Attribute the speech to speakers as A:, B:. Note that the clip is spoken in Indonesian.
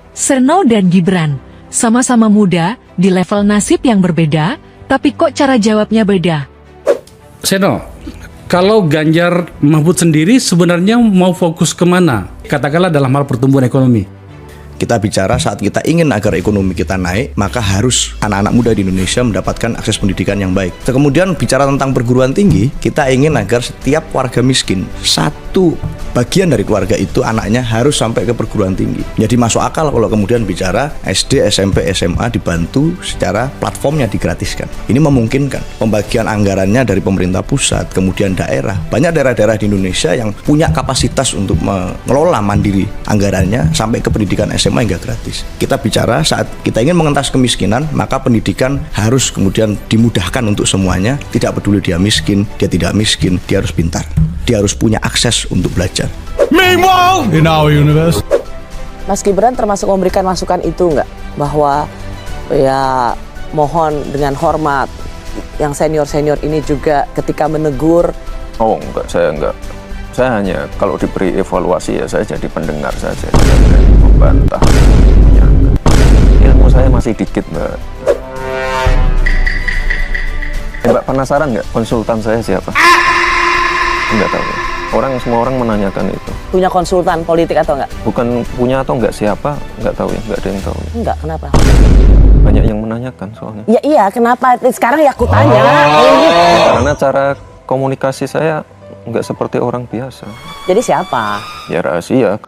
A: Seno dan Gibran, sama-sama muda, di level nasib yang berbeda, tapi kok cara jawabnya beda?
B: Seno, kalau Ganjar Mahfud sendiri sebenarnya mau fokus kemana? Katakanlah dalam hal pertumbuhan ekonomi.
C: Kita bicara saat kita ingin agar ekonomi kita naik, maka harus anak-anak muda di Indonesia mendapatkan akses pendidikan yang baik. Kemudian bicara tentang perguruan tinggi, kita ingin agar setiap warga miskin, satu bagian dari keluarga itu anaknya harus sampai ke perguruan tinggi. Jadi masuk akal kalau kemudian bicara SD, SMP, SMA dibantu secara platformnya digratiskan. Ini memungkinkan pembagian anggarannya dari pemerintah pusat, kemudian daerah. Banyak daerah-daerah di Indonesia yang punya kapasitas untuk mengelola mandiri anggarannya sampai ke pendidikan SMA hingga gratis. Kita bicara saat kita ingin mengentas kemiskinan, maka pendidikan harus kemudian dimudahkan untuk semuanya. Tidak peduli dia miskin, dia tidak miskin, dia harus pintar. Dia harus punya akses untuk belajar.
D: Meanwhile, in our universe,
E: Mas Gibran termasuk memberikan masukan itu nggak? Bahwa ya mohon dengan hormat, yang senior-senior ini juga ketika menegur.
F: Oh enggak, saya enggak. Saya hanya kalau diberi evaluasi ya saya jadi pendengar saja. Saya tidak membantah. Ilmu saya masih dikit, Mbak. Mbak penasaran nggak konsultan saya siapa? Enggak tahu. Semua orang menanyakan itu.
E: Punya konsultan politik atau enggak?
F: Bukan punya atau enggak siapa, enggak tahu ya, enggak ada yang tahu.
E: Enggak, kenapa?
F: Banyak yang menanyakan soalnya.
E: Ya iya, kenapa? Sekarang ya aku tanya.
F: Karena cara komunikasi saya enggak seperti orang biasa.
E: Jadi siapa?
F: Ya rahasia.